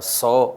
100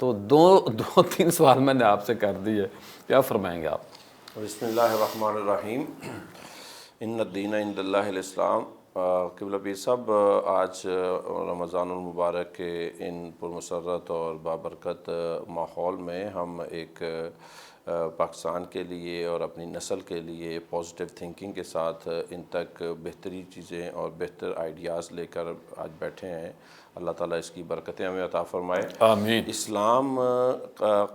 تو دو تین سوال میں نے آپ سے کر دیے، کیا فرمائیں گے آپ؟ بسم اللہ الرحمن الرحیم۔ ان الدین عند اللہ الاسلام۔ قبلہ پیر صاحب، آج رمضان المبارک کے ان پرمسرت اور بابرکت ماحول میں ہم ایک پاکستان کے لیے اور اپنی نسل کے لیے پازیٹیو تھنکنگ کے ساتھ ان تک بہترین چیزیں اور بہتر آئیڈیاز لے کر آج بیٹھے ہیں۔ اللہ تعالیٰ اس کی برکتیں ہمیں عطا فرمائے، آمین۔ اسلام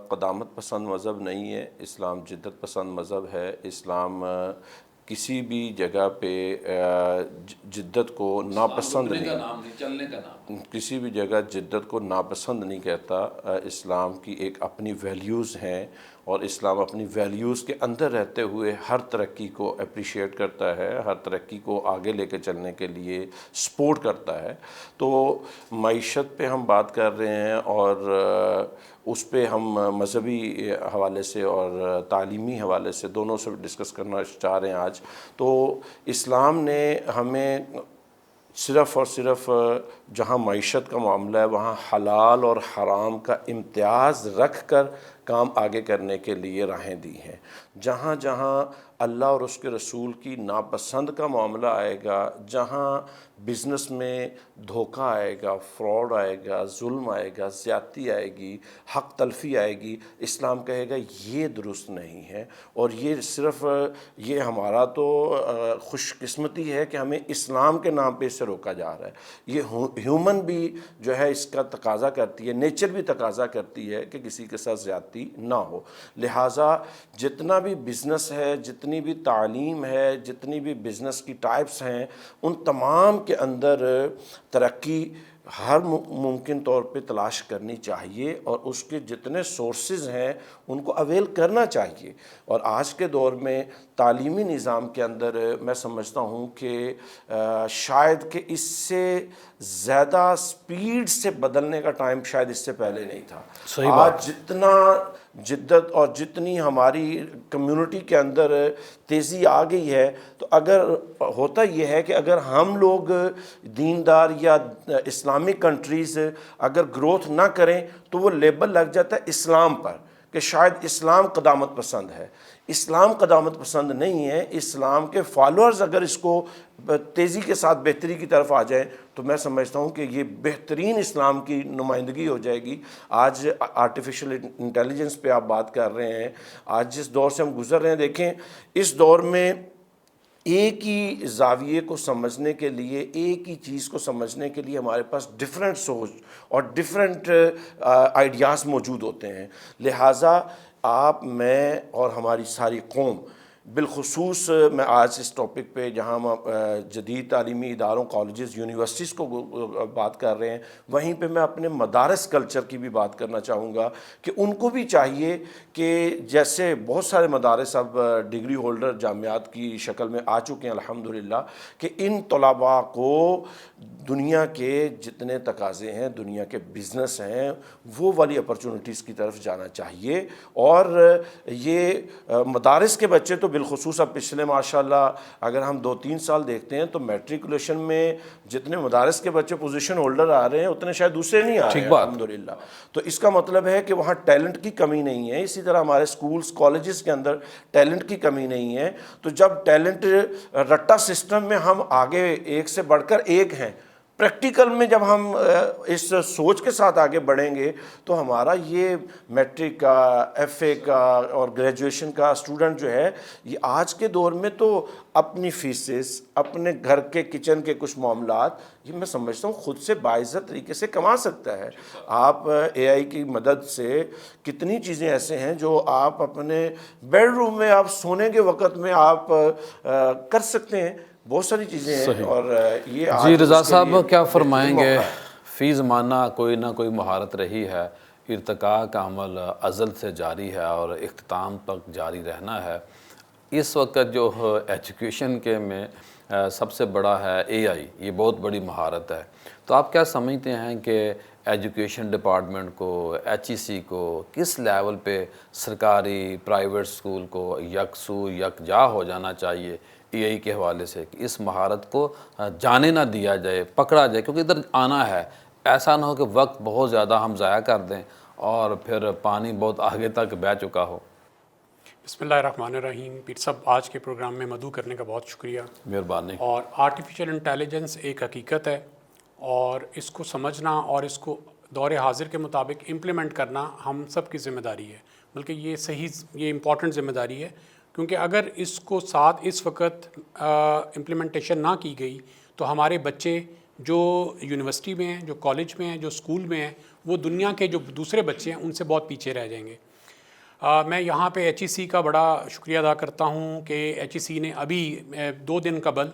قدامت پسند مذہب نہیں ہے، اسلام جدت پسند مذہب ہے۔ اسلام کسی بھی جگہ پہ جدت کو ناپسند نہیں، کسی بھی جگہ جدت کو ناپسند نہیں کہتا۔ اسلام کی ایک اپنی ویلیوز ہیں اور اسلام اپنی ویلیوز کے اندر رہتے ہوئے ہر ترقی کو اپریشیٹ کرتا ہے، ہر ترقی کو آگے لے کے چلنے کے لیے سپورٹ کرتا ہے۔ تو معیشت پہ ہم بات کر رہے ہیں اور اس پہ ہم مذہبی حوالے سے اور تعلیمی حوالے سے دونوں سے ڈسکس کرنا چاہ رہے ہیں آج۔ تو اسلام نے ہمیں صرف اور صرف جہاں معیشت کا معاملہ ہے وہاں حلال اور حرام کا امتیاز رکھ کر کام آگے کرنے کے لیے راہیں دی ہیں۔ جہاں جہاں اللہ اور اس کے رسول کی ناپسند کا معاملہ آئے گا، جہاں بزنس میں دھوکہ آئے گا، فراڈ آئے گا، ظلم آئے گا، زیادتی آئے گی، حق تلفی آئے گی، اسلام کہے گا یہ درست نہیں ہے۔ اور یہ صرف یہ ہمارا تو خوش قسمتی ہے کہ ہمیں اسلام کے نام پہ اس سے روکا جا رہا ہے۔ یہ ہیومن بھی جو ہے اس کا تقاضا کرتی ہے، نیچر بھی تقاضا کرتی ہے کہ کسی کے ساتھ زیادتی نہ ہو۔ لہٰذا جتنا بھی بزنس ہے، جتنی بھی تعلیم ہے، جتنی بھی بزنس کی ٹائپس ہیں، ان تمام کے اندر ترقی ہر ممکن طور پہ تلاش کرنی چاہیے اور اس کے جتنے سورسز ہیں ان کو اویل کرنا چاہیے۔ اور آج کے دور میں تعلیمی نظام کے اندر میں سمجھتا ہوں کہ شاید کہ اس سے زیادہ سپیڈ سے بدلنے کا ٹائم شاید اس سے پہلے نہیں تھا۔ آج جتنا جدت اور جتنی ہماری کمیونٹی کے اندر تیزی آ گئی ہے، تو اگر ہوتا یہ ہے کہ اگر ہم لوگ دیندار یا اسلامک کنٹریز اگر گروتھ نہ کریں تو وہ لیبل لگ جاتا ہے اسلام پر کہ شاید اسلام قدامت پسند ہے۔ اسلام قدامت پسند نہیں ہے۔ اسلام کے فالوورز اگر اس کو تیزی کے ساتھ بہتری کی طرف آ جائیں تو میں سمجھتا ہوں کہ یہ بہترین اسلام کی نمائندگی ہو جائے گی۔ آج آرٹیفیشل انٹیلیجنس پہ آپ بات کر رہے ہیں، آج جس دور سے ہم گزر رہے ہیں، دیکھیں اس دور میں ایک ہی زاویے کو سمجھنے کے لیے، ایک ہی چیز کو سمجھنے کے لیے ہمارے پاس ڈیفرنٹ سوچ اور ڈیفرنٹ آئیڈیاز موجود ہوتے ہیں۔ لہٰذا آپ، میں اور ہماری ساری قوم، بالخصوص میں آج اس ٹاپک پہ جہاں ہم جدید تعلیمی اداروں، کالجز، یونیورسٹیز کو بات کر رہے ہیں، وہیں پہ میں اپنے مدارس کلچر کی بھی بات کرنا چاہوں گا کہ ان کو بھی چاہیے کہ جیسے بہت سارے مدارس اب ڈگری ہولڈر جامعات کی شکل میں آ چکے ہیں الحمدللہ، کہ ان طلباء کو دنیا کے جتنے تقاضے ہیں، دنیا کے بزنس ہیں، وہ والی اپرچونٹیز کی طرف جانا چاہیے۔ اور یہ مدارس کے بچے تو بالخصوص اب پچھلے ماشاءاللہ اگر ہم 2-3 سال دیکھتے ہیں تو میٹریکولیشن میں جتنے مدارس کے بچے پوزیشن ہولڈر آ رہے ہیں اتنے شاید دوسرے نہیں آ رہے ہیں الحمدللہ۔ تو اس کا مطلب ہے کہ وہاں ٹیلنٹ کی کمی نہیں ہے۔ اسی طرح ہمارے سکولز، کالجز کے اندر ٹیلنٹ کی کمی نہیں ہے۔ تو جب ٹیلنٹ رٹا سسٹم میں ہم آگے ایک سے بڑھ کر ایک ہیں، پریکٹیکل میں جب ہم اس سوچ کے ساتھ آگے بڑھیں گے تو ہمارا یہ میٹرک کا، ایف اے کا اور گریجویشن کا اسٹوڈنٹ جو ہے، یہ آج کے دور میں تو اپنی فیسز، اپنے گھر کے کچن کے کچھ معاملات، یہ میں سمجھتا ہوں خود سے باعزت طریقے سے کما سکتا ہے۔ آپ اے آئی کی مدد سے کتنی چیزیں ایسے ہیں جو آپ اپنے بیڈ روم میں، آپ سونے کے وقت میں آپ کر سکتے ہیں، بہت ساری چیزیں ہیں۔ اور یہ جی رضا صاحب کیا فرمائیں گے؟ فی زمانہ کوئی نہ کوئی مہارت رہی ہے، ارتقاء کا عمل ازل سے جاری ہے اور اختتام تک جاری رہنا ہے۔ اس وقت جو ایجوکیشن کے میں سب سے بڑا ہے اے آئی، یہ بہت بڑی مہارت ہے۔ تو آپ کیا سمجھتے ہیں کہ ایجوکیشن ڈپارٹمنٹ کو، ایچ ای سی کو کس لیول پہ سرکاری، پرائیویٹ سکول کو یکسو یکجا ہو جانا چاہیے اے آئی کے حوالے سے کہ اس مہارت کو جانے نہ دیا جائے، پکڑا جائے؟ کیونکہ ادھر آنا ہے، ایسا نہ ہو کہ وقت بہت زیادہ ہم ضائع کر دیں اور پھر پانی بہت آگے تک بہہ چکا ہو؟ بسم اللہ الرحمن الرحیم. پیر صاحب آج کے پروگرام میں مدعو کرنے کا بہت شکریہ. مہربانی. اور آرٹیفیشل انٹیلیجنس ایک حقیقت ہے اور اس کو سمجھنا اور اس کو دور حاضر کے مطابق امپلیمنٹ کرنا ہم سب کی ذمہ داری ہے، بلکہ یہ امپورٹنٹ ذمہ داری ہے، کیونکہ اگر اس کو ساتھ اس وقت امپلیمنٹیشن نہ کی گئی تو ہمارے بچے جو یونیورسٹی میں ہیں، جو کالج میں ہیں، جو اسکول میں ہیں، وہ دنیا کے جو دوسرے بچے ہیں ان سے بہت پیچھے رہ جائیں گے. میں یہاں پہ ایچ ای سی کا بڑا شکریہ ادا کرتا ہوں کہ ایچ ای سی نے ابھی 2 دن قبل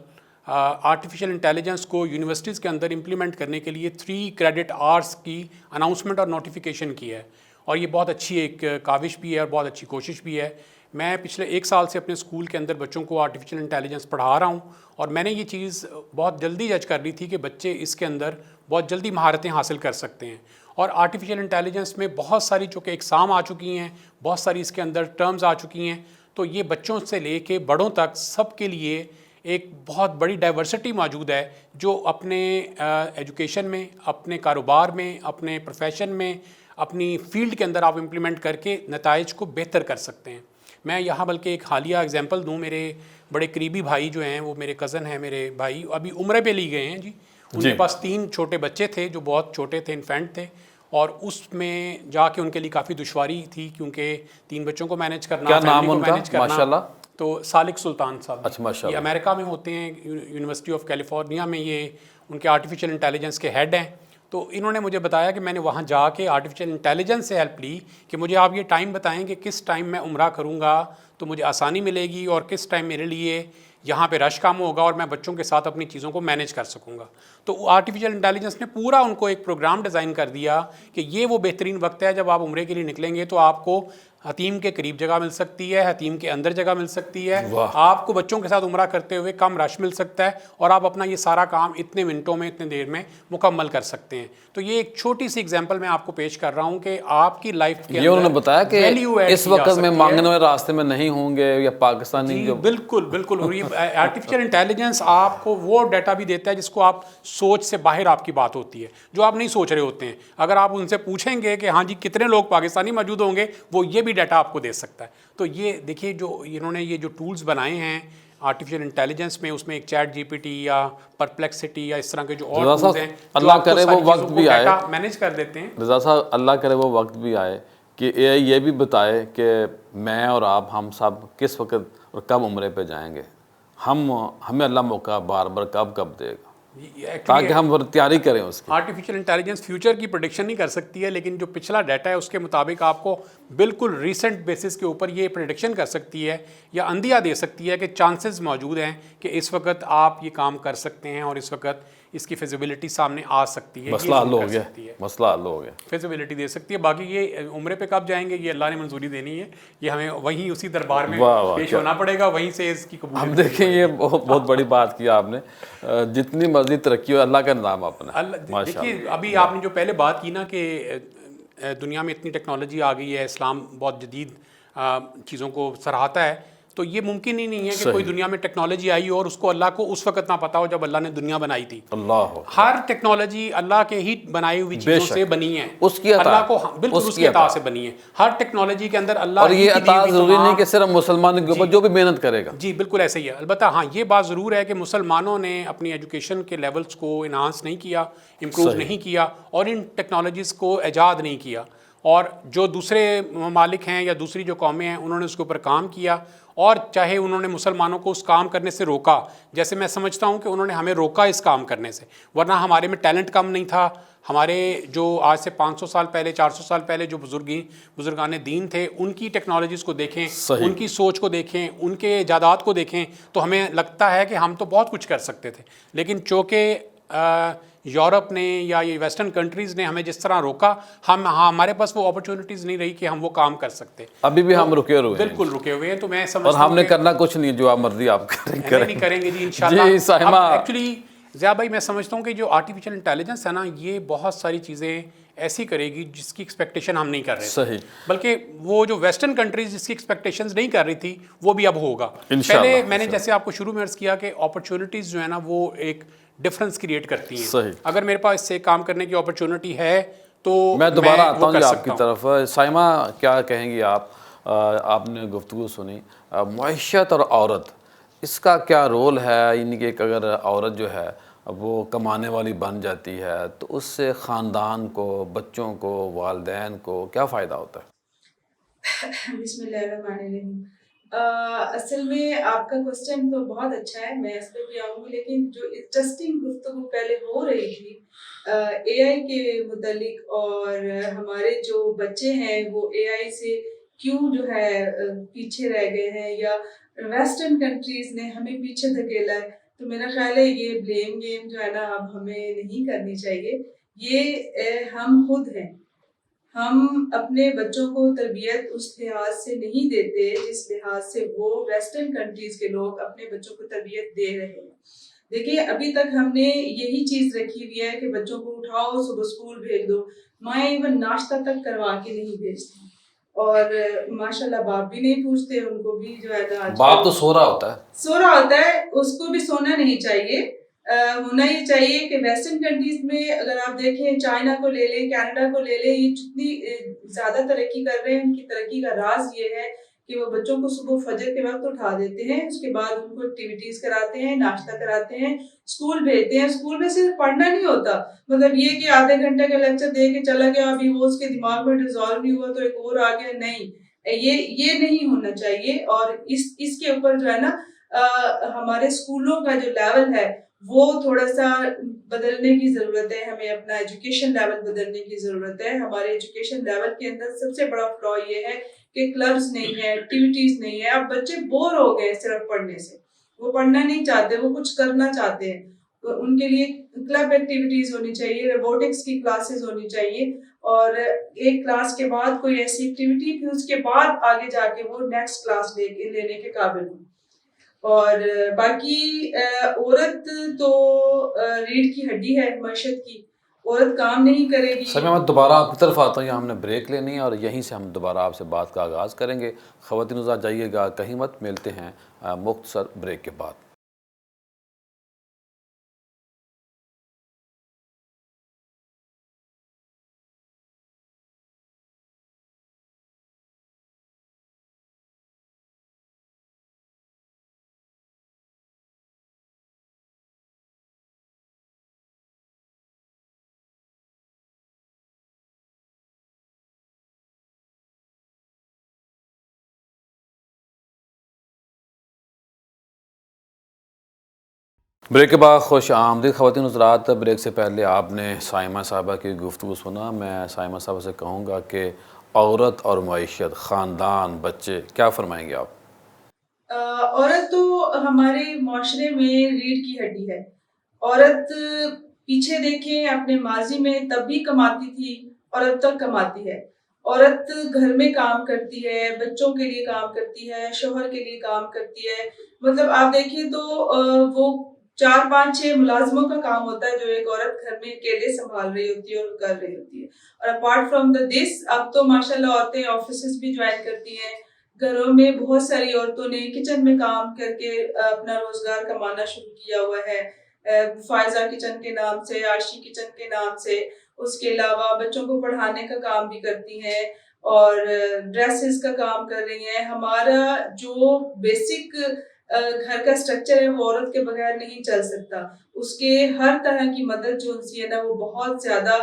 آرٹیفیشل انٹیلیجنس کو یونیورسٹیز کے اندر امپلیمنٹ کرنے کے لیے 3 کریڈٹ آورس کی اناؤنسمنٹ اور نوٹیفیکیشن کی ہے، اور یہ بہت اچھی ایک کاوش بھی ہے اور بہت اچھی کوشش بھی ہے. میں پچھلے 1 سال سے اپنے اسکول کے اندر بچوں کو آرٹیفیشل انٹیلیجنس پڑھا رہا ہوں، اور میں نے یہ چیز بہت جلدی جج کر لی تھی کہ بچے اس کے اندر بہت جلدی مہارتیں حاصل کر سکتے ہیں. اور آرٹیفیشل انٹیلیجنس میں بہت ساری چونکہ اقسام آ چکی ہیں، بہت ساری اس کے اندر ٹرمز آ چکی ہیں، تو یہ بچوں سے لے کے بڑوں تک سب کے لیے ایک بہت بڑی ڈائیورسٹی موجود ہے، جو اپنے ایجوکیشن میں، اپنے کاروبار میں، اپنے پروفیشن میں، اپنی فیلڈ کے اندر آپ امپلیمنٹ کر کے نتائج کو بہتر کر سکتے ہیں. میں یہاں بلکہ ایک حالیہ اگزامپل دوں. میرے بڑے قریبی بھائی جو ہیں، وہ میرے کزن ہیں، میرے بھائی ابھی عمرے پہ لی گئے ہیں جی. ان کے پاس 3 چھوٹے بچے تھے جو بہت چھوٹے تھے، انفینٹ تھے، اور اس میں جا کے ان کے لیے کافی دشواری تھی، کیونکہ 3 بچوں کو مینیج کرنا، کیا نام فیملی کو ان کا؟ مینیج کرنا. ماشاءاللہ. تو سالک سلطان صاحب، اچھا ماشاء یہ اللہ. امریکہ میں ہوتے ہیں، یونیورسٹی آف کیلیفورنیا میں یہ ان کے آرٹیفیشل انٹیلیجنس کے ہیڈ ہیں. تو انہوں نے مجھے بتایا کہ میں نے وہاں جا کے آرٹیفیشل انٹیلیجنس سے ہیلپ لی کہ مجھے آپ یہ ٹائم بتائیں کہ کس ٹائم میں عمرہ کروں گا تو مجھے آسانی ملے گی، اور کس ٹائم میرے لیے یہاں پہ رش کم ہوگا اور میں بچوں کے ساتھ اپنی چیزوں کو مینیج کر سکوں گا. تو آرٹیفیشل انٹیلیجنس نے پورا ان کو ایک پروگرام ڈیزائن کر دیا کہ یہ وہ بہترین وقت ہے جب آپ عمرے کے لیے نکلیں گے تو آپ کو حتیم کے قریب جگہ مل سکتی ہے، حتیم کے اندر جگہ مل سکتی ہے، آپ کو بچوں کے ساتھ عمرہ کرتے ہوئے کم رش مل سکتا ہے، اور آپ اپنا یہ سارا کام اتنے منٹوں میں، اتنے دیر میں مکمل کر سکتے ہیں. تو یہ ایک چھوٹی سی اگزامپل میں آپ کو پیش کر رہا ہوں کہ آپ کی لائف کے یہ انہوں نے بتایا کہ اس وقت میں مانگنے والے راستے میں نہیں ہوں گے یا پاکستانی جو بالکل بالکل. آرٹیفیشل انٹیلیجنس آپ کو وہ ڈیٹا بھی دیتا ہے جس کو آپ سوچ سے باہر آپ کی بات ہوتی ہے، جو آپ نہیں سوچ رہے ہوتے ہیں. اگر آپ ان سے پوچھیں گے کہ ہاں جی کتنے لوگ پاکستانی موجود ہوں گے، وہ یہ بھی ڈیٹا آپ کو دے سکتا ہے. تو یہ دیکھیے جو انہوں نے یہ جو ٹولز بنائے ہیں آرٹیفیشل انٹیلیجنس میں، اس میں ایک چیٹ جی پی ٹی یا پرپلیکسٹی یا اس طرح کے جو اور ٹولز ہیں، اللہ کرے وہ وقت بھی آئے، ڈیٹا مینیج کر دیتے ہیں. رضا صاحب اللہ کرے وہ وقت بھی آئے کہ اے آئی یہ بھی بتائے کہ میں اور آپ ہم سب کس وقت اور کب عمرے پہ جائیں گے، ہمیں اللہ موقع بار بار کب دے گا، تاکہ ہم تیاری کریں اس کی. آرٹیفیشل انٹیلیجنس فیوچر کی پریڈکشن نہیں کر سکتی ہے، لیکن جو پچھلا ڈیٹا ہے اس کے مطابق آپ کو بالکل ریسنٹ بیسس کے اوپر یہ پریڈکشن کر سکتی ہے یا اندیا دے سکتی ہے کہ چانسز موجود ہیں کہ اس وقت آپ یہ کام کر سکتے ہیں اور اس وقت اس کی فیزیبلٹی سامنے آ سکتی ہے. مسئلہ حل ہو گیا، مسئلہ حل ہو گیا، فیزیبلٹی دے سکتی ہے. باقی یہ عمرے پہ کب جائیں گے یہ اللہ نے منظوری دینی ہے، یہ ہمیں وہیں اسی دربار میں پیش ہونا پڑے گا، وہیں سے اس کی قبولیت. اب دیکھیں یہ بہت بڑی بات کی آپ نے، جتنی مرضی ترقی ہو اللہ کا نظام اپنا. دیکھیے ابھی آپ نے جو پہلے بات کی نا کہ دنیا میں اتنی ٹیکنالوجی آ گئی ہے، اسلام بہت جدید چیزوں کو سراہتا ہے، تو یہ ممکن ہی نہیں ہے کہ کوئی دنیا میں ٹیکنالوجی آئی اور اس کو اللہ کو اس وقت نہ پتا ہو جب اللہ نے دنیا بنائی تھی. ہر ٹیکنالوجی اللہ کے ہی بنائی ہوئی چیزوں سے بنی ہے، اس کی عطا، اللہ کو بالکل اس کی عطا سے بنی ہے. ہر ٹیکنالوجی کے اندر اللہ، اور یہ عطا ضروری نہیں کہ صرف مسلمانوں کے اوپر، جو بھی محنت کرے گا. جی بالکل ایسے ہی ہے. البتہ ہاں یہ بات ضرور ہے کہ مسلمانوں نے اپنی ایجوکیشن کے لیولز کو انہانس نہیں کیا، امپروو نہیں کیا، اور ان ٹیکنالوجیز کو ایجاد نہیں کیا. اور جو دوسرے ممالک ہیں یا دوسری جو قومیں ہیں انہوں نے اس کے اوپر کام کیا، اور چاہے انہوں نے مسلمانوں کو اس کام کرنے سے روکا، جیسے میں سمجھتا ہوں کہ انہوں نے ہمیں روکا اس کام کرنے سے، ورنہ ہمارے میں ٹیلنٹ کم نہیں تھا. ہمارے جو آج سے 500 سال پہلے، 400 سال پہلے جو بزرگان دین تھے، ان کی ٹیکنالوجیز کو دیکھیں، ان کی سوچ کو دیکھیں، ان کے ایجادات کو دیکھیں، تو ہمیں لگتا ہے کہ ہم تو بہت کچھ کر سکتے تھے. لیکن چونکہ یورپ نے یا یہ ویسٹرن کنٹریز نے ہمیں جس طرح روکا، ہمارے پاس وہ اپرچونٹیز نہیں رہی کہ ہم وہ کام کر سکتے. ابھی بھی ہم رکے ہوئے ہیں، بالکل رکے ہوئے ہیں. تو میں سمجھتا ہوں اور ہم نے کرنا کچھ نہیں، جو آپ مرضی آپ کریں گے جی انشاءاللہ. ایکچولی ضیاء بھائی میں سمجھتا ہوں کہ جو آرٹیفیشل انٹیلیجنس ہے نا، یہ بہت ساری چیزیں ایسی کرے گی جس کی ایکسپیکٹیشن ہم نہیں کر رہے. صحیح. بلکہ وہ جو ویسٹرن کنٹریز جس کی ایکسپیکٹیشنز نہیں کر رہی تھی وہ بھی اب ہوگا. پہلے میں نے جیسے آپ کو شروع میں عرض کیا کہ اپرچونٹیز جو ہے نا وہ ایک ڈفرنس کریٹ کرتی ہیں. اگر میرے پاس اس سے کام کرنے کی اپرچونٹی ہے تو میں دوبارہ وہ آتا ہوں کر جی آپ سکتا کی ہوں۔ طرف. سائمہ کیا کہیں گی آپ؟ آپ نے گفتگو سنی، معیشت اور عورت، اس کا کیا رول ہے؟ یعنی کہ اگر عورت جو ہے وہ کمانے والی بن جاتی ہے تو اس سے خاندان کو، بچوں کو، والدین کو کیا فائدہ ہوتا ہے؟ بسم اللہ الرحمن الرحیم. اصل میں آپ کا کوسچن تو بہت اچھا ہے، میں اس پہ بھی آؤں گی، لیکن جو انٹرسٹنگ گفتگو پہلے ہو رہی تھی اے آئی کے متعلق، اور ہمارے جو بچے ہیں وہ اے آئی سے کیوں جو ہے پیچھے رہ گئے ہیں، یا ویسٹرن کنٹریز نے ہمیں پیچھے دھکیلا ہے، تو میرا خیال ہے یہ بلیم گیم جو ہے نا اب ہمیں نہیں کرنی چاہیے. یہ ہم خود ہیں. ہم اپنے بچوں کو تربیت اس لحاظ سے نہیں دیتے جس لحاظ سے وہ ویسٹرن کنٹریز کے لوگ اپنے بچوں کو تربیت دے رہے ہیں. دیکھیے ابھی تک ہم نے یہی چیز رکھی ہوئی ہے کہ بچوں کو اٹھاؤ صبح اسکول بھیج دو، مائیں ایون ناشتہ تک کروا کے نہیں بھیجتی، اور ماشاءاللہ باپ بھی نہیں پوچھتے، ان کو بھی جو ہے نا آج باپ کل تو سو رہا ہوتا ہے. سو رہا ہوتا ہے، اس کو بھی سونا نہیں چاہیے. ہونا یہ چاہیے کہ ویسٹرن کنٹریز میں اگر آپ دیکھیں، چائنا کو لے لیں، کینیڈا کو لے لیں، یہ جتنی زیادہ ترقی کر رہے ہیں، ان کی ترقی کا راز یہ ہے کہ وہ بچوں کو صبح فجر کے وقت اٹھا دیتے ہیں، اس کے بعد ان کو ایکٹیویٹیز کراتے ہیں، ناشتہ کراتے ہیں، اسکول بھیجتے ہیں. اسکول میں صرف پڑھنا نہیں ہوتا، مطلب یہ کہ آدھے گھنٹے کا لیکچر دے کے چلا گیا، ابھی وہ اس کے دماغ میں ڈیزالو نہیں ہوا تو ایک اور آ گیا. نہیں، یہ نہیں ہونا چاہیے. اور اس کے اوپر جو ہے نا ہمارے اسکولوں کا جو لیول ہے وہ تھوڑا سا بدلنے کی ضرورت ہے. ہمیں اپنا ایجوکیشن لیول بدلنے کی ضرورت ہے. ہمارے ایجوکیشن لیول کے اندر سب سے بڑا فلا یہ ہے کہ کلبز نہیں ہے، ایکٹیویٹیز نہیں ہے. اب بچے بور ہو گئے صرف پڑھنے سے، وہ پڑھنا نہیں چاہتے، وہ کچھ کرنا چاہتے ہیں. تو ان کے لیے کلب ایکٹیویٹیز ہونی چاہیے، روبوٹکس کی کلاسز ہونی چاہیے، اور ایک کلاس کے بعد کوئی ایسی ایکٹیویٹی پھر اس کے بعد آگے جا کے وہ نیکسٹ کلاس لینے کے قابل ہوں. اور باقی عورت تو ریڑھ کی ہڈی ہے معیشت کی، عورت کام نہیں کرے گی. سر میں دوبارہ آپ کی طرف آتا ہوں، یہاں ہم نے بریک لینی ہے اور یہیں سے ہم دوبارہ آپ سے بات کا آغاز کریں گے. خواتین حضرات جائیے گا کہیں مت، ملتے ہیں مختصر بریک کے بعد. بریک کے بعد خوش آمدید خواتین حضرات. بریک سے پہلے آپ نے سائمہ صاحبہ کی گفتگو سنا. میں سائمہ صاحبہ سے کہوں گا کہ عورت اور معیشت، خاندان، بچے، کیا فرمائیں گے آپ؟ عورت تو ہمارے معاشرے میں ریڑھ کی ہڈی ہے. عورت پیچھے دیکھیں اپنے ماضی میں تب بھی کماتی تھی اور اب تک کماتی ہے. عورت گھر میں کام کرتی ہے، بچوں کے لیے کام کرتی ہے، شوہر کے لیے کام کرتی ہے. مطلب آپ دیکھیں تو وہ 4 5 6 ملازموں کا کام ہوتا ہے جو ایک عورت گھر میں اکیلے سنبھال رہی ہوتی ہے اور کر رہی ہوتی ہے. اور اپارٹ فرام دس اب تو ماشاءاللہ عورتیں آفیسز بھی جوائن کرتی ہیں. گھروں میں بہت ساری عورتوں نے کچن میں کام کر کے اپنا روزگار کمانا شروع کیا ہوا ہے، فائزہ کچن کے نام سے، عائشی کچن کے نام سے. اس کے علاوہ بچوں کو پڑھانے کا کام بھی کرتی ہیں اور ڈریسز کا کام کر رہی ہیں. ہمارا جو بیسک گھر کا سٹرکچر ہے وہ عورت کے بغیر نہیں چل سکتا. اس کے ہر طرح کی مدد جو ان سے ہے نا وہ بہت زیادہ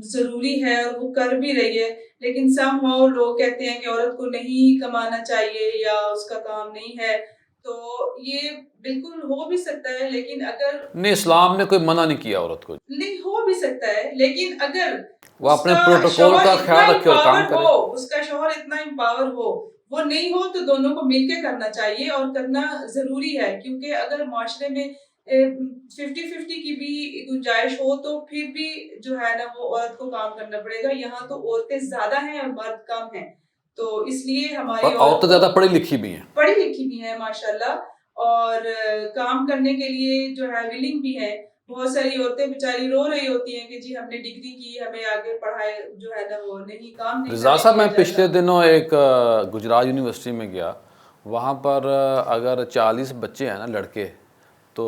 ضروری ہے اور وہ کر بھی رہی ہے. لیکن سم ہاؤ لوگ کہتے ہیں کہ عورت کو نہیں کمانا چاہیے یا اس کا کام نہیں ہے. تو یہ بالکل ہو بھی سکتا ہے، لیکن اگر نہیں، اسلام نے کوئی منع نہیں کیا عورت کو. نہیں ہو بھی سکتا ہے، لیکن اگر وہ اپنے پروٹوکول کا خیال رکھے اور کام کرے. اس کا شوہر اتنا امپاور ہو، وہ نہیں ہو تو دونوں کو مل کے کرنا چاہیے اور کرنا ضروری ہے. کیونکہ اگر معاشرے میں 50-50 کی بھی گنجائش ہو تو پھر بھی جو ہے نا وہ عورت کو کام کرنا پڑے گا. یہاں تو عورتیں زیادہ ہیں اور مرد کم ہیں، تو اس لیے ہماری عورتیں زیادہ پڑھی لکھی بھی ہیں، پڑھی لکھی بھی ہیں ماشاءاللہ، اور کام کرنے کے لیے جو ہے ولنگ بھی ہیں. بہت ساری عورتیں بیچاری رو رہی ہوتی ہیں کہ جی ہم نے ڈگری کی، ہمیں آگے پڑھائے جو ہے نا وہ نہیں، کام نہیں رضا صاحب. میں کرنے دیا پچھلے جاتا. دنوں ایک گجرات یونیورسٹی میں گیا، وہاں پر اگر 40 بچے ہیں نا لڑکے، تو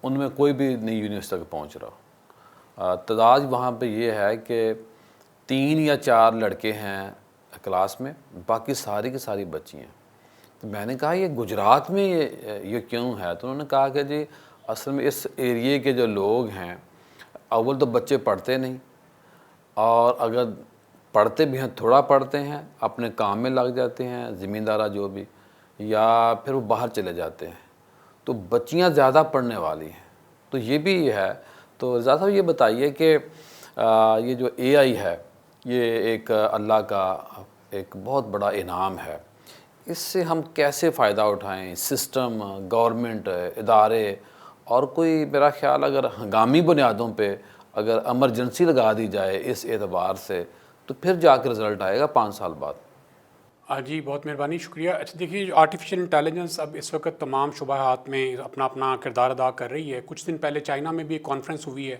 ان میں کوئی بھی نہیں یونیورسٹی تک پہنچ رہا. تعداد وہاں پہ یہ ہے کہ 3 یا 4 لڑکے ہیں کلاس میں، باقی ساری کی ساری بچی ہیں۔ تو میں نے کہا یہ گجرات میں یہ کیوں ہے؟ تو انہوں نے کہا کہ جی اصل میں اس ایریے کے جو لوگ ہیں، اول تو بچے پڑھتے نہیں، اور اگر پڑھتے بھی ہیں تھوڑا پڑھتے ہیں، اپنے کام میں لگ جاتے ہیں، زمیندارہ جو بھی، یا پھر وہ باہر چلے جاتے ہیں، تو بچیاں زیادہ پڑھنے والی ہیں۔ تو یہ بھی ہے۔ تو زیادہ صاحب یہ بتائیے کہ یہ جو اے آئی ہے، یہ ایک اللہ کا ایک بہت بڑا انعام ہے، اس سے ہم کیسے فائدہ اٹھائیں؟ سسٹم، گورنمنٹ، ادارے، اور کوئی میرا خیال اگر ہنگامی بنیادوں پہ اگر ایمرجنسی لگا دی جائے اس اعتبار سے، تو پھر جا کے رزلٹ آئے گا 5 سال بعد۔ جی بہت مہربانی، شکریہ۔ اچھا دیکھیے، آرٹیفیشیل انٹیلیجنس اب اس وقت تمام شعبات میں اپنا اپنا کردار ادا کر رہی ہے۔ کچھ دن پہلے چائنا میں بھی ایک کانفرنس ہوئی ہے،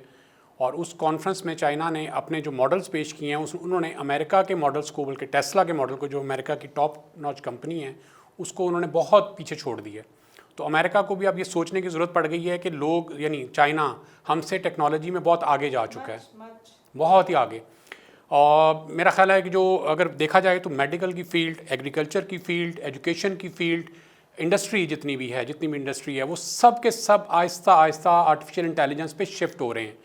اور اس کانفرنس میں چائنا نے اپنے جو ماڈلز پیش کیے ہیں، انہوں نے امریکہ کے ماڈلز کو، بلکہ ٹیسلا کے ماڈل کو، جو امریکہ کی ٹاپ ناچ کمپنی ہے، اس کو انہوں نے بہت پیچھے چھوڑ دیا۔ تو امریکہ کو بھی اب یہ سوچنے کی ضرورت پڑ گئی ہے کہ لوگ، یعنی چائنا ہم سے ٹیکنالوجی میں بہت آگے جا چکا ہے، بہت ہی آگے۔ اور میرا خیال ہے کہ جو اگر دیکھا جائے تو میڈیکل کی فیلڈ، ایگریکلچر کی فیلڈ، ایجوکیشن کی فیلڈ، انڈسٹری جتنی بھی انڈسٹری ہے، وہ سب کے سب آہستہ آہستہ آرٹیفیشیل انٹیلیجنس پہ شفٹ ہو رہے ہیں۔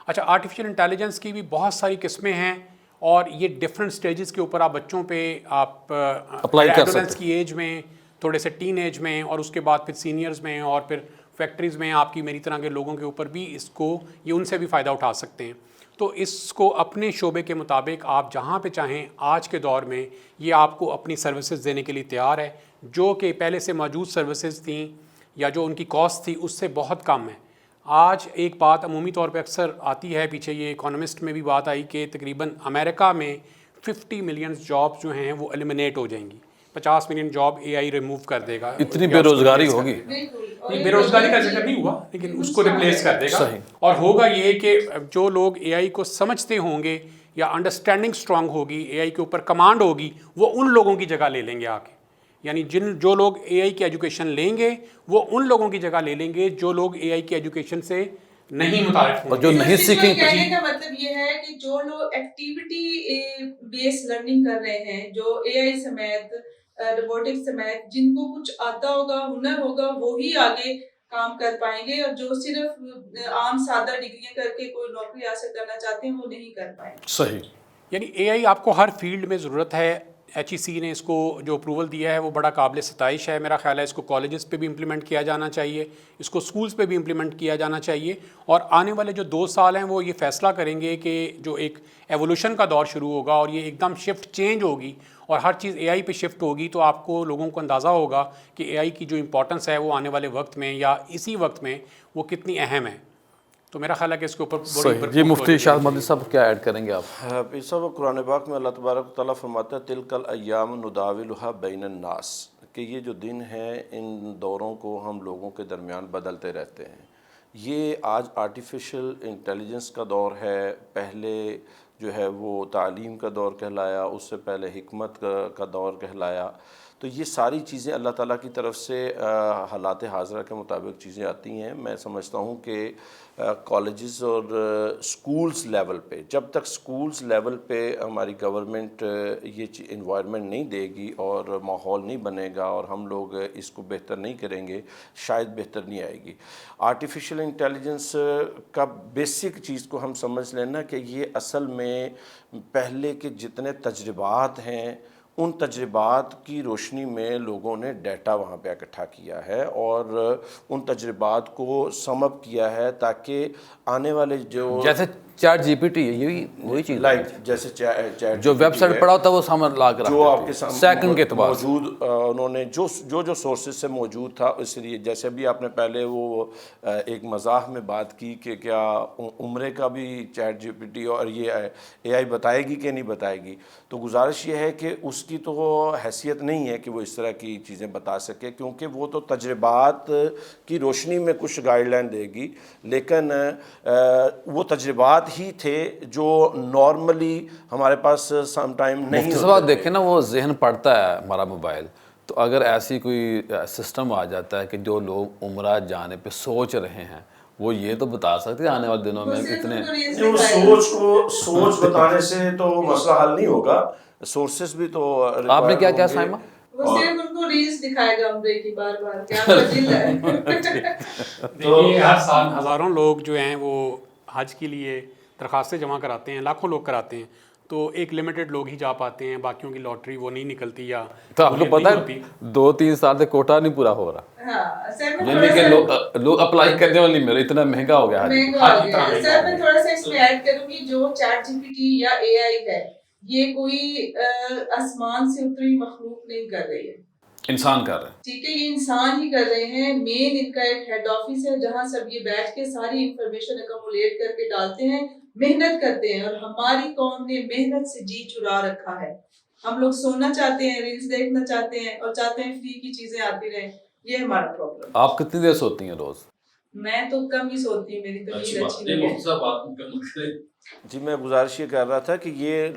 اچھا، آرٹیفیشیل انٹیلیجنس کی بھی بہت ساری قسمیں ہیں، اور یہ ڈفرینٹ سٹیجز کے اوپر آپ بچوں پہ آپ اپلائی کر سکتے ہیں، کی ایج میں، تھوڑے سے ٹین ایج میں، اور اس کے بعد پھر سینئرز میں، اور پھر فیکٹریز میں آپ کی میری طرح کے لوگوں کے اوپر بھی اس کو، یہ ان سے بھی فائدہ اٹھا سکتے ہیں۔ تو اس کو اپنے شعبے کے مطابق آپ جہاں پہ چاہیں، آج کے دور میں یہ آپ کو اپنی سروسز دینے کے لیے تیار ہے، جو کہ پہلے سے موجود سروسز تھیں یا جو ان کی کاسٹ تھی اس سے بہت کم ہے۔ آج ایک بات عمومی طور پہ اکثر آتی ہے، پیچھے یہ اکانومسٹ میں بھی بات آئی کہ تقریباً امریکہ میں 50 ملین جاب جو ہیں وہ ایلیمنیٹ ہو جائیں گی، 50 ملین جاب اے آئی ریموو کر دے گا۔ اتنی بے روزگاری ہوگی؟ نہیں، بے روزگاری کا ذکر نہیں ہوا، لیکن اس کو ریپلیس کر دے گا۔ اور ہوگا یہ کہ جو لوگ اے آئی کو سمجھتے ہوں گے یا انڈرسٹینڈنگ اسٹرانگ ہوگی، اے آئی کے اوپر کمانڈ ہوگی، وہ ان لوگوں کی جگہ لے لیں گے آ کے۔ یعنی جو لوگ اے آئی کی ایجوکیشن لیں گے وہ ان لوگوں کی جگہ لے لیں گے جو لوگ اے آئی کی ایجوکیشن سے نہیں متعارف ہوں، اور جو نہیں سیکھیں۔ کہنے کا مطلب یہ ہے کہ جو لوگ ایکٹیویٹی بیس لرننگ کر رہے ہیں، جو اے آئی سمیت، روبوٹکس سمیت، جن کو کچھ آتا ہوگا، ہنر ہوگا، وہی آگے کام کر پائیں گے، اور جو صرف عام سادہ ڈگریاں کر کے کوئی نوکری حاصل کرنا چاہتے ہیں وہ نہیں کر پائیں گے۔ صحیح۔ یعنی اے آئی آپ کو ہر فیلڈ میں ضرورت ہے۔ ایچ ای سی نے اس کو جو اپروول دیا ہے وہ بڑا قابل ستائش ہے۔ میرا خیال ہے اس کو کالجز پہ بھی امپلیمنٹ کیا جانا چاہیے، اس کو اسکولز پہ بھی امپلیمنٹ کیا جانا چاہیے، اور آنے والے جو 2 سال ہیں وہ یہ فیصلہ کریں گے کہ جو ایک ایوولوشن کا دور شروع ہوگا اور یہ ایک دم شفٹ چینج ہوگی اور ہر چیز اے آئی پہ شفٹ ہوگی، تو آپ کو لوگوں کو اندازہ ہوگا کہ اے آئی کی جو امپورٹنس ہے وہ آنے والے وقت میں یا اسی وقت میں وہ کتنی اہم ہے۔ تو میرا خیال ہے کہ اس کے اوپر صحیح۔ جی مفتی شاہد مدنی صاحب کیا ایڈ کریں گے آپ؟ پیر صاحب، قرآن پاک میں اللہ تبارک و تعالیٰ فرماتا ہے تلک الایام نداولھا بین الناس، کہ یہ جو دن ہیں ان دوروں کو ہم لوگوں کے درمیان بدلتے رہتے ہیں۔ یہ آج آرٹیفیشل انٹیلیجنس کا دور ہے، پہلے جو ہے وہ تعلیم کا دور کہلایا، اس سے پہلے حکمت کا دور کہلایا۔ تو یہ ساری چیزیں اللہ تعالیٰ کی طرف سے حالات حاضرہ کے مطابق چیزیں آتی ہیں۔ میں سمجھتا ہوں کہ کالجز اور سکولز لیول پہ، جب تک سکولز لیول پہ ہماری گورنمنٹ یہ انوائرمنٹ نہیں دے گی اور ماحول نہیں بنے گا اور ہم لوگ اس کو بہتر نہیں کریں گے، شاید بہتر نہیں آئے گی۔ آرٹیفیشل انٹیلیجنس کا بیسک چیز کو ہم سمجھ لینا کہ یہ اصل میں پہلے کے جتنے تجربات ہیں ان تجربات کی روشنی میں لوگوں نے ڈیٹا وہاں پہ اکٹھا کیا ہے اور ان تجربات کو سم اپ کیا ہے تاکہ آنے والے جو جیسے چیٹ جی پی ٹی ہے، یہ وہی چیز لائک جیسے چیٹ جو ویب سائٹ پڑھا ہوتا ہے وہ سامنے لا کر جو آپ کے سامنے سیکنڈ کے اعتبار سے موجود، انہوں نے جو سورسز سے موجود تھا، اس لیے جیسے بھی آپ نے پہلے وہ ایک مزاح میں بات کی کہ کیا عمرے کا بھی چیٹ جی پی ٹی اور یہ اے آئی بتائے گی کہ نہیں بتائے گی، تو گزارش یہ ہے کہ اس کی تو حیثیت نہیں ہے کہ وہ اس طرح کی چیزیں بتا سکے، کیونکہ وہ تو تجربات کی روشنی میں کچھ گائیڈ لائن دے گی، لیکن وہ تجربات ہی تھے جو نارملی ہمارے پاس سم ٹائم نہیں مفتی صاحب دیکھیں نا، وہ ذہن پڑھتا ہے ہمارا موبائل، تو اگر ایسی کوئی سسٹم آ جاتا ہے کہ جو لوگ عمرہ جانے پہ سوچ رہے ہیں وہ یہ تو بتا سکتے ہیں آنے والے دنوں میں اتنے سوچ بتانے سے تو مسئلہ حل نہیں ہوگا، سورسز بھی تو آپ نے کیا کیا سائمہ؟ وہ صرف ان کو ریلز دکھائے گا عمرے کی بار بار کہ آپ کا دل ہے. دیکھیے ہر سال ہزاروں لوگ جو ہیں وہ حج کے لیے درخواستیں جمع کراتے ہیں، لاکھوں لوگ کراتے ہیں، تو ایک لمیٹڈ لوگ ہی جا پاتے ہیں، باقیوں کی لاٹری وہ نہیں نکلتی یا تو آپ کو پتہ ہے 2-3 سال سے کوٹا نہیں پورا ہو رہا، یعنی کہ لوگ اپلائی کرنے والے نہیں مل رہے، اتنا مہنگا ہو گیا حج. سر میں تھوڑا سا اس میں ایڈ کروں گی، جو چیٹ جی پی ٹی یا اے آئی ہے یہ کوئی آسمان سے اتری مخلوق نہیں کر رہی ہے، انسان کر رہے ہیں. ٹھیک ہے، یہ انسان ہی کر رہے ہیں. مین ان کا ایک ہیڈ آفس ہے جہاں سب یہ بیٹھ کے ساری انفارمیشن اکمولیٹ کر کے ڈالتے ہیں، محنت کرتے ہیں. اور ہماری قوم نے محنت سے جی چرا رکھا ہے. ہم لوگ سونا چاہتے ہیں، ریلز دیکھنا چاہتے ہیں اور چاہتے ہیں فری کی چیزیں آتی رہیں. یہ ہمارا پرابلم. آپ کتنی دیر سوتی ہیں روز؟ میں تو کم ہی سوتی ہوں، میری تو نیند اچھی نہیں ہے. جی میں گزارش یہ کر رہا تھا کہ یہ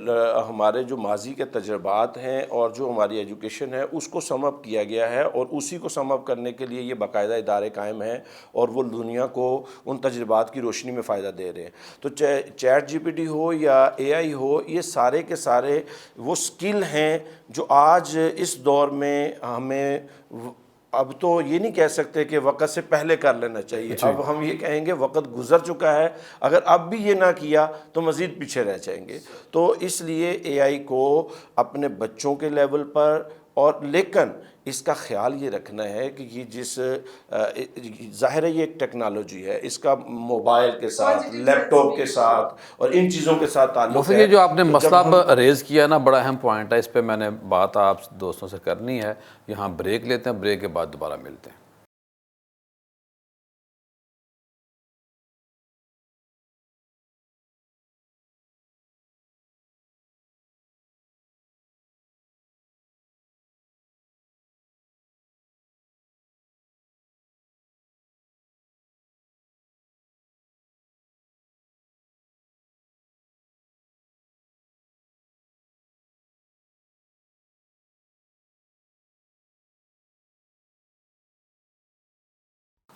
ہمارے جو ماضی کے تجربات ہیں اور جو ہماری ایجوکیشن ہے اس کو سم اپ کیا گیا ہے، اور اسی کو سم اپ کرنے کے لیے یہ باقاعدہ ادارے قائم ہیں اور وہ دنیا کو ان تجربات کی روشنی میں فائدہ دے رہے ہیں. تو چیٹ جی پی ٹی ہو یا اے آئی ہو، یہ سارے کے سارے وہ سکل ہیں جو آج اس دور میں ہمیں اب تو یہ نہیں کہہ سکتے کہ وقت سے پہلے کر لینا چاہیے، اب ہم یہ کہیں گے وقت گزر چکا ہے، اگر اب بھی یہ نہ کیا تو مزید پیچھے رہ جائیں گے. تو اس لیے اے آئی کو اپنے بچوں کے لیول پر، اور لیکن اس کا خیال یہ رکھنا ہے کہ یہ جس ظاہر ہے یہ ایک ٹیکنالوجی ہے، اس کا موبائل کے ساتھ، لیپ ٹاپ کے ساتھ اور ان چیزوں کے ساتھ تعلق ہے. یہ جو آپ نے مسئلہ ریز کیا نا بڑا اہم پوائنٹ ہے، اس پہ میں نے بات آپ دوستوں سے کرنی ہے. یہاں بریک لیتے ہیں، بریک کے بعد دوبارہ ملتے ہیں.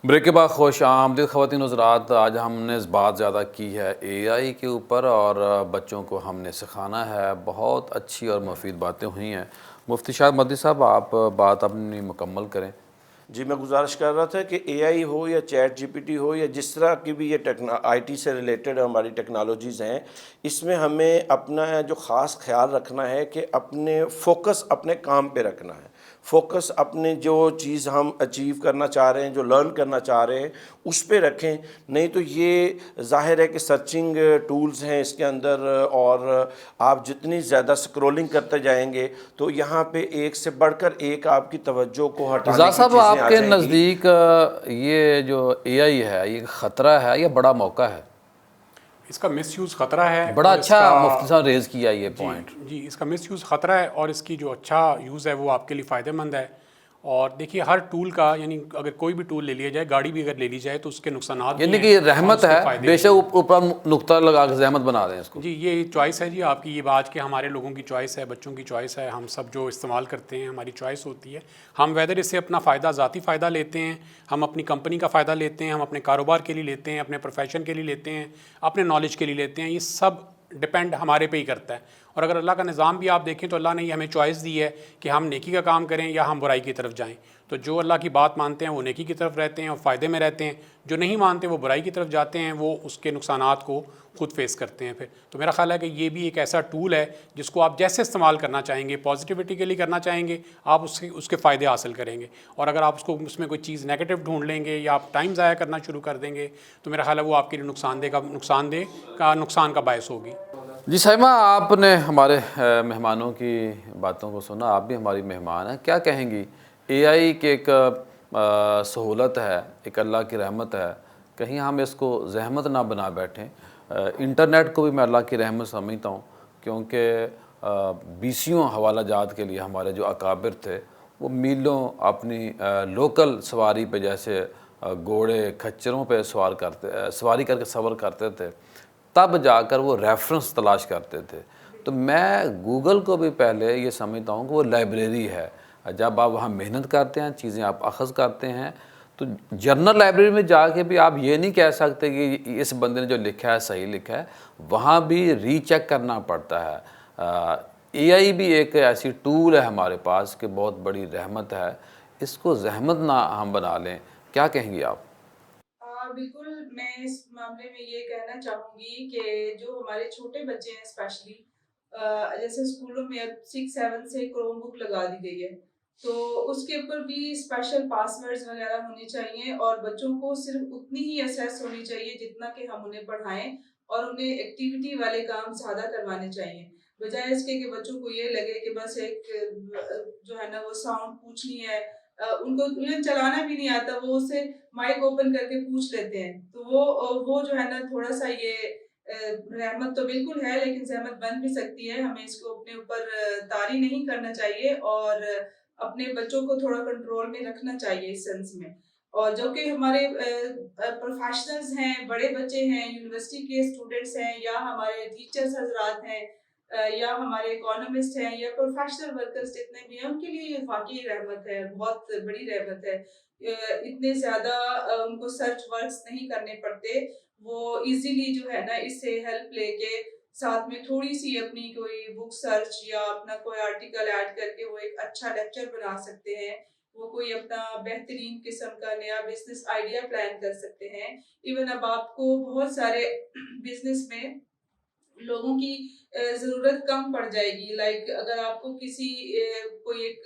بریک کے بعد خوش آمدید خواتین حضرات. آج ہم نے بات زیادہ کی ہے اے آئی کے اوپر، اور بچوں کو ہم نے سکھانا ہے. بہت اچھی اور مفید باتیں ہوئی ہیں. مفتی شاہد مدنی صاحب آپ بات اپنی مکمل کریں. جی میں گزارش کر رہا تھا کہ اے آئی ہو یا چیٹ جی پی ٹی ہو یا جس طرح کی بھی یہ آئی ٹی سے ریلیٹڈ ہماری ٹیکنالوجیز ہیں، اس میں ہمیں اپنا جو خاص خیال رکھنا ہے کہ اپنے فوکس اپنے کام پہ رکھنا ہے. فوکس اپنے جو چیز ہم اچیو کرنا چاہ رہے ہیں، جو لرن کرنا چاہ رہے ہیں اس پہ رکھیں. نہیں تو یہ ظاہر ہے کہ سرچنگ ٹولز ہیں اس کے اندر، اور آپ جتنی زیادہ سکرولنگ کرتے جائیں گے تو یہاں پہ ایک سے بڑھ کر ایک آپ کی توجہ کو ہٹانے کی چیزیں آ آپ کے جائیں گی. نزدیک یہ جو اے آئی ہے یہ خطرہ ہے یا بڑا موقع ہے؟ اس کا مس یوز خطرہ ہے. بڑا اچھا مفتی صاحب ریز کیا یہ پوائنٹ. جی اس کا مس یوز خطرہ ہے، اور اس کی جو اچھا یوز ہے وہ آپ کے لیے فائدہ مند ہے. اور دیکھیے ہر ٹول کا، یعنی اگر کوئی بھی ٹول لے لیا جائے، گاڑی بھی اگر لے لی جائے تو اس کے نقصانات یعنی کہ یہ رحمت ہے، بے شک اوپر نقطہ لگا کے زحمت بنا دیں اس کو. جی یہ چوائس ہے جی آپ کی. یہ آج کے ہمارے لوگوں کی چوائس ہے، بچوں کی چوائس ہے. ہم سب جو استعمال کرتے ہیں ہماری چوائس ہوتی ہے. ہم ویدر اس سے اپنا فائدہ، ذاتی فائدہ لیتے ہیں، ہم اپنی کمپنی کا فائدہ لیتے ہیں، ہم اپنے کاروبار کے لیے لیتے ہیں، اپنے پروفیشن کے لیے لیتے ہیں، اپنے نالج کے لیے لیتے ہیں. یہ سب ڈپینڈ ہمارے پہ ہی کرتا ہے. اور اگر اللہ کا نظام بھی آپ دیکھیں تو اللہ نے یہ ہمیں چوائس دی ہے کہ ہم نیکی کا کام کریں یا ہم برائی کی طرف جائیں. تو جو اللہ کی بات مانتے ہیں وہ نیکی کی طرف رہتے ہیں اور فائدے میں رہتے ہیں. جو نہیں مانتے وہ برائی کی طرف جاتے ہیں، وہ اس کے نقصانات کو خود فیس کرتے ہیں پھر. تو میرا خیال ہے کہ یہ بھی ایک ایسا ٹول ہے جس کو آپ جیسے استعمال کرنا چاہیں گے، پازیٹیوٹی کے لیے کرنا چاہیں گے، آپ اس کے فائدے حاصل کریں گے. اور اگر آپ اس میں کوئی چیز نیگیٹو ڈھونڈ لیں گے یا آپ ٹائم ضائع کرنا شروع کر دیں گے تو میرا خیال ہے وہ آپ کے لیے نقصان کا باعث ہوگی. جی سائمہ، آپ نے ہمارے مہمانوں کی باتوں کو سنا، آپ بھی ہماری مہمان ہیں. کیا کہیں گی اے آئی کی ایک سہولت ہے، ایک اللہ کی رحمت ہے، کہیں ہم اس کو زحمت نہ بنا بیٹھیں. انٹرنیٹ کو بھی میں اللہ کی رحمت سمجھتا ہوں، کیونکہ بیسیوں حوالہ جات کے لیے ہمارے جو اکابر تھے وہ میلوں اپنی لوکل سواری پہ، جیسے گھوڑے کھچروں پہ سواری کر کے سفر کرتے تھے، تب جا کر وہ ریفرنس تلاش کرتے تھے. تو میں گوگل کو بھی پہلے یہ سمجھتا ہوں کہ وہ لائبریری ہے. جب آپ وہاں محنت کرتے ہیں، چیزیں آپ اخذ کرتے ہیں، تو جرنل لائبریری میں جا کے بھی آپ یہ نہیں کہہ سکتے کہ اس بندے نے جو لکھا ہے صحیح لکھا ہے، وہاں بھی ری چیک کرنا پڑتا ہے۔ اے آئی بھی ایک ایسی ٹول ہے ہمارے پاس کہ بہت بڑی رحمت ہے، اس کو زحمت نہ ہم بنا لیں، کیا کہیں گی آپ؟ بالکل، میں اس معاملے میں یہ کہنا چاہوں گی کہ جو ہمارے چھوٹے بچے ہیں اسپیشلی، جیسے اسکولوں میں اب 6-7 سے کروم بک لگا دی گئی ہے، تو اس کے اوپر بھی اسپیشل پاسورڈز وغیرہ ہونے چاہیے، اور بچوں کو صرف اتنی ہی اسیس ہونی چاہیے جتنا کہ ہم انہیں پڑھائیں، اور انہیں ایکٹیویٹی والے کام زیادہ کروانے چاہیے، بجائے اس کے کہ بچوں کو یہ لگے کہ بس ایک جو ہے نا وہ ساؤنڈ پوچھنی ہے، ان کو انہیں چلانا بھی نہیں آتا، وہ اسے مائک اوپن کر کے پوچھ لیتے ہیں، تو وہ جو ہے نا تھوڑا سا یہ رحمت تو بالکل ہے، لیکن زحمت بن بھی سکتی ہے، ہمیں اس کو اپنے اوپر طاری نہیں کرنا چاہیے، اور اپنے بچوں کو تھوڑا کنٹرول میں رکھنا چاہیے اس سینس میں۔ اور جو کہ ہمارے پروفیشنلز ہیں، بڑے بچے ہیں، یونیورسٹی کے اسٹوڈنٹس ہیں، یا ہمارے ٹیچرز حضرات ہیں، یا ہمارے اکانومسٹ ہیں، یا پروفیشنل ورکرز جتنے بھی ہیں، ان کے لیے یہ واقعی رحمت ہے، بہت بڑی رحمت ہے۔ اتنے زیادہ ان کو سرچ ورکس نہیں کرنے پڑتے، وہ ایزیلی جو ہے نا اس سے ہیلپ لے کے ساتھ میں تھوڑی سی اپنی کوئی بک سرچ یا اپنا کوئی آرٹیکل ایڈ کر کے وہ ایک اچھا لیکچر بنا سکتے ہیں، وہ کوئی اپنا بہترین قسم کا نیا بزنس آئیڈیا پلان کر سکتے ہیں۔ ایون اب آپ کو بہت سارے بزنس میں لوگوں کی ضرورت کم پڑ جائے گی، لائک اگر آپ کو کسی کوئی ایک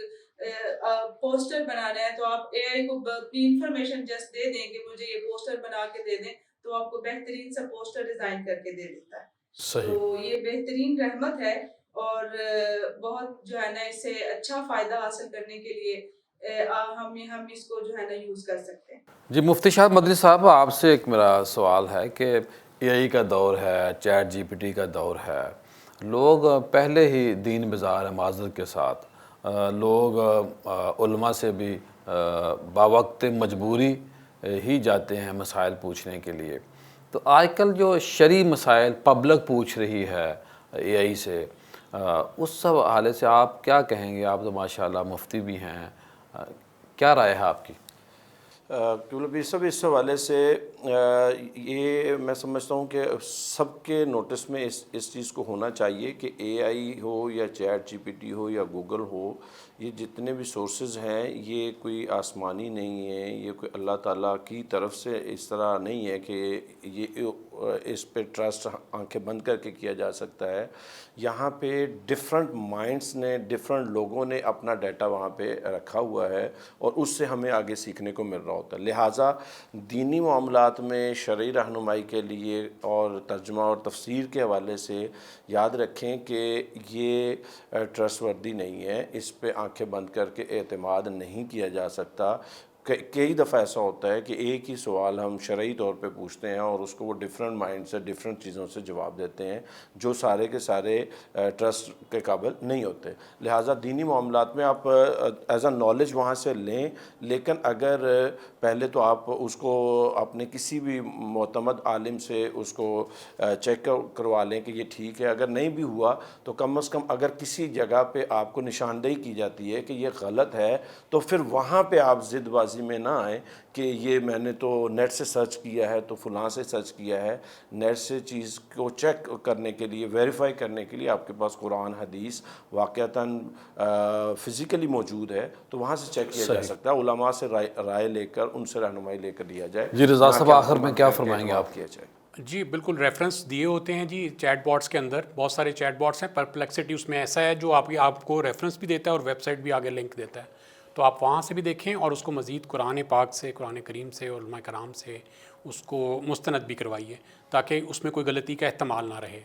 پوسٹر بنانا ہے، تو آپ اے آئی کو اپنی انفارمیشن جسٹ دے دیں کہ مجھے یہ پوسٹر بنا کے دے دیں، تو آپ کو بہترین سا پوسٹر ڈیزائن کر کے دے دیتا ہے۔ صحیح۔ تو یہ بہترین رحمت ہے، اور بہت جو ہے نا اس سے اچھا فائدہ حاصل کرنے کے لیے ہم اس کو جو ہے نا یوز کر سکتے ہیں۔ جی مفتی شاہد مدنی صاحب، آپ سے ایک میرا سوال ہے کہ اے آئی کا دور ہے، چیٹ جی پی ٹی کا دور ہے، لوگ پہلے ہی دین بازار ہے معذرت کے ساتھ، لوگ علماء سے بھی باوقت مجبوری ہی جاتے ہیں مسائل پوچھنے کے لیے، تو آج کل جو شرعی مسائل پبلک پوچھ رہی ہے اے آئی سے، اس سب حوالے سے آپ کیا کہیں گے؟ آپ تو ماشاءاللہ مفتی بھی ہیں، کیا رائے ہے آپ کی؟ بھی سب اس حوالے سے یہ میں سمجھتا ہوں کہ سب کے نوٹس میں اس چیز کو ہونا چاہیے کہ اے آئی ہو یا چیٹ جی پی ٹی ہو یا گوگل ہو، یہ جتنے بھی سورسز ہیں یہ کوئی آسمانی نہیں ہے، یہ کوئی اللہ تعالیٰ کی طرف سے اس طرح نہیں ہے کہ یہ اس پہ ٹرسٹ آنکھیں بند کر کے کیا جا سکتا ہے۔ یہاں پہ ڈفرینٹ مائنڈس نے، ڈفرینٹ لوگوں نے اپنا ڈیٹا وہاں پہ رکھا ہوا ہے، اور اس سے ہمیں آگے سیکھنے کو مل رہا ہوتا ہے۔ لہٰذا دینی معاملات میں شرعی رہنمائی کے لیے اور ترجمہ اور تفسیر کے حوالے سے یاد رکھیں کہ یہ ٹرسٹ وردی نہیں ہے، اس پہ آنکھیں بند کر کے اعتماد نہیں کیا جا سکتا۔ کئی دفعہ ایسا ہوتا ہے کہ ایک ہی سوال ہم شرعی طور پہ پوچھتے ہیں اور اس کو وہ ڈفرینٹ مائنڈ سے ڈفرینٹ چیزوں سے جواب دیتے ہیں، جو سارے کے سارے ٹرسٹ کے قابل نہیں ہوتے۔ لہٰذا دینی معاملات میں آپ ایز اے نالج وہاں سے لیں، لیکن اگر پہلے تو آپ اس کو اپنے کسی بھی معتمد عالم سے اس کو چیک کروا لیں کہ یہ ٹھیک ہے، اگر نہیں بھی ہوا تو کم از کم اگر کسی جگہ پہ آپ کو نشاندہی کی جاتی ہے کہ یہ غلط ہے، تو پھر وہاں پہ آپ ضد بازی میں نہ آئیں کہ یہ میں نے تو نیٹ سے سرچ کیا ہے، تو فلاں سے سرچ کیا ہے۔ نیٹ سے چیز کو چیک کرنے کے لیے، ویریفائی کرنے کے لیے آپ کے پاس قرآن حدیث واقعتاً فزیکلی موجود ہے، تو وہاں سے چیک کیا جا سکتا ہے۔ علماء سے رائے لے کر، ان سے رہنمائی لے کر لیا جائے۔ جی رضا صاحب، آخر میں کیا فرمائیں گے آپ؟ کیا جائے؟ جی بالکل، ریفرنس دیے ہوتے ہیں جی چیٹ باٹس کے اندر، بہت سارے چیٹ باٹس ہیں، پرپلیکسٹی اس میں ایسا ہے جو آپ کو ریفرنس بھی دیتا ہے اور ویب سائٹ بھی آگے لنک دیتا ہے، تو آپ وہاں سے بھی دیکھیں، اور اس کو مزید قرآن پاک سے، قرآن کریم سے، علماء کرام سے اس کو مستند بھی کروائیے، تاکہ اس میں کوئی غلطی کا احتمال نہ رہے۔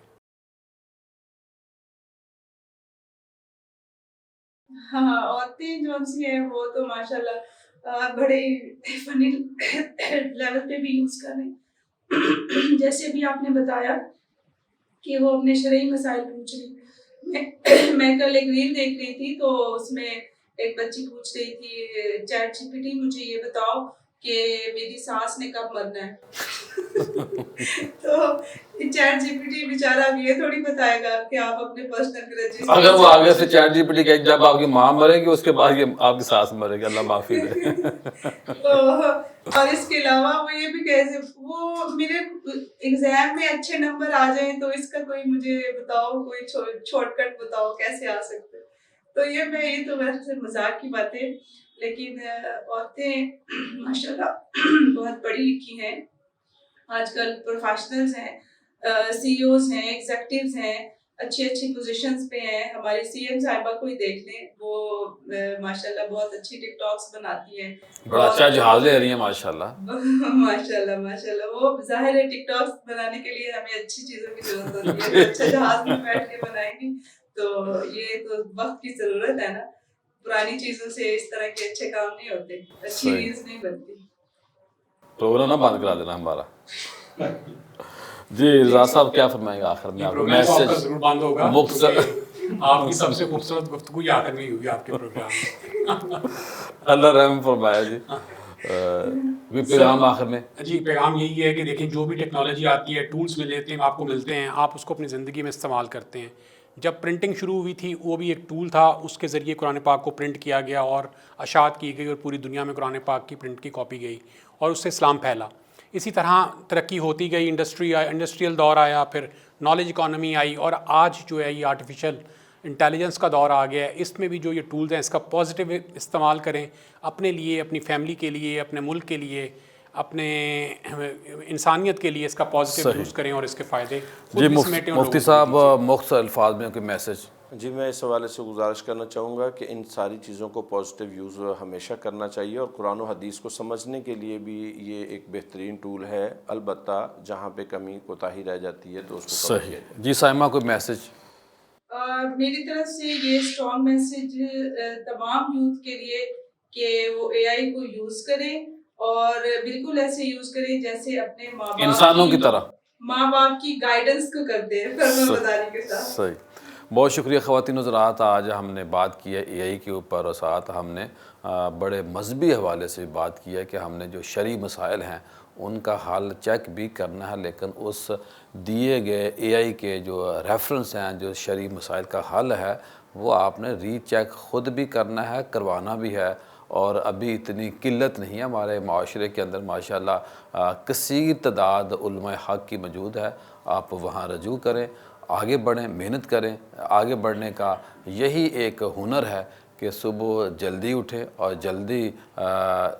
ہاں، عورتیں جو سی ہیں وہ تو ماشاءاللہ بڑے فنی لیول پہ بھی یوز کر رہے ہیں، جیسے بھی آپ نے بتایا کہ وہ اپنے شرعی مسائل پوچھ رہی۔ میں کل ایک ریل دیکھ رہی تھی، تو اس میں ایک بچی پوچھ رہی تھی چیٹ جی پی ٹی مجھے یہ بتاؤ کہ میری ساس نے کب مرنا ہے تو چیٹ جی پی ٹی بیچارہ اب یہ تھوڑی بتائے گا کہ آپ اپنے پرسنل گرجز اگر وہ آگے سے چیٹ جی پی ٹی کہ جب آپ کی ماں مرے گی اس کے بعد یہ آپ کی ساس مرے گی، اللہ معافی دے اور اس کے علاوہ وہ یہ بھی کیسے وہ میرے ایگزام میں اچھے نمبر آ جائیں تو اس کا کوئی مجھے بتاؤ، کوئی شارٹ کٹ بتاؤ کیسے آ سکتے. تو یہ تو ویسے مذاق کی باتیں، لیکن عورتیں ماشاء اللہ بہت پڑھی لکھی ہیں، آج کل پروفیشنلز ہیں، سی اوز ہیں، ایگزیکٹیوز ہیں، اچھی اچھی پوزیشنز پہ ہیں. ہمارے سی ایم صاحبہ کو ہی دیکھ لیں، وہ ماشاء اللہ بہت اچھی ٹک ٹاکس بناتی ہیں، بڑا اچھا جہاز لے رہی ہیں ماشاء اللہ. ماشاء اللہ ماشاء اللہ. وہ ظاہر ہے ٹک ٹاکس بنانے کے لیے ہمیں اچھی چیزوں کی ضرورت ہوتی ہے، تو اچھا جہاز میں بیٹھ کے بنائیں گی تو یہ تو وقت کی ضرورت ہے نا. پرانی چیزوں سے اس طرح کے اچھے کام نہیں ہوتے، اچھی ریلز نہیں بنتی. پروگرام نہ بند کرا دینا ہمارا. جی رضا صاحب کیا فرمائیں گے آخر میں؟ آپ کو میسج ضرور بند ہوگا، مختصر آپ کی سب سے خوبصورت گفتگو یہ آخر میں ہوئی آپ کے پروگرام میں. اللہ رحم فرمایا. جی کوئی پیغام آخر میں؟ جی پیغام یہی ہے کہ دیکھیں جو بھی ٹیکنالوجی آتی ہے، ٹولز آپ کو ملتے ہیں، آپ اس کو اپنی زندگی میں استعمال کرتے ہیں. جب پرنٹنگ شروع ہوئی تھی وہ بھی ایک ٹول تھا، اس کے ذریعے قرآن پاک کو پرنٹ کیا گیا اور اشاعت کی گئی اور پوری دنیا میں قرآن پاک کی پرنٹ کی کاپی گئی اور اس سے اسلام پھیلا. اسی طرح ترقی ہوتی گئی، انڈسٹریل دور آیا، پھر نالج اکانومی آئی، اور آج جو ہے یہ آرٹیفیشل انٹیلیجنس کا دور آ گیا ہے. اس میں بھی جو یہ ٹولز ہیں اس کا پازیٹیو استعمال کریں، اپنے لیے، اپنی فیملی کے لیے، اپنے ملک کے لیے، اپنے انسانیت کے لیے اس کا پازیٹیو یوز کریں اور اس کے فائدے جی مفتی صاحب مختصر الفاظ میں کوئی میسج؟ جی میں اس حوالے سے گزارش کرنا چاہوں گا کہ ان ساری چیزوں کو پازیٹیو یوز ہمیشہ کرنا چاہیے، اور قرآن و حدیث کو سمجھنے کے لیے بھی یہ ایک بہترین ٹول ہے. البتہ جہاں پہ کمی کوتاہی رہ جاتی ہے تو اس کو صحیح. جی سائمہ کوئی میسج؟ میری طرف سے یہ اسٹرانگ میسج تمام یوتھ کے لیے کہ وہ اے آئی کو یوز کریں اور بالکل ایسے یوز کریں جیسے اپنے انسانوں کی طرح ماں باپ کی گائیڈنس کو کرتے ہیں، فرمانبرداری کے ساتھ. صحیح. بہت شکریہ خواتین حضرات. آج ہم نے بات کی ہے اے آئی کے اوپر، اور ساتھ ہم نے بڑے مذہبی حوالے سے بات کی ہے کہ ہم نے جو شرعی مسائل ہیں ان کا حل چیک بھی کرنا ہے، لیکن اس دیے گئے اے آئی کے جو ریفرنس ہیں، جو شرعی مسائل کا حل ہے، وہ آپ نے ری چیک خود بھی کرنا ہے، کروانا بھی ہے. اور ابھی اتنی قلت نہیں ہے ہمارے معاشرے کے اندر، ماشاءاللہ کثیر تعداد علماء حق کی موجود ہے. آپ وہاں رجوع کریں، آگے بڑھیں، محنت کریں. آگے بڑھنے کا یہی ایک ہنر ہے کہ صبح جلدی اٹھیں اور جلدی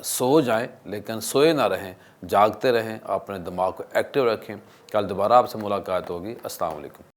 سو جائیں، لیکن سوئے نہ رہیں، جاگتے رہیں، اپنے دماغ کو ایکٹیو رکھیں. کل دوبارہ آپ سے ملاقات ہوگی. السلام علیکم.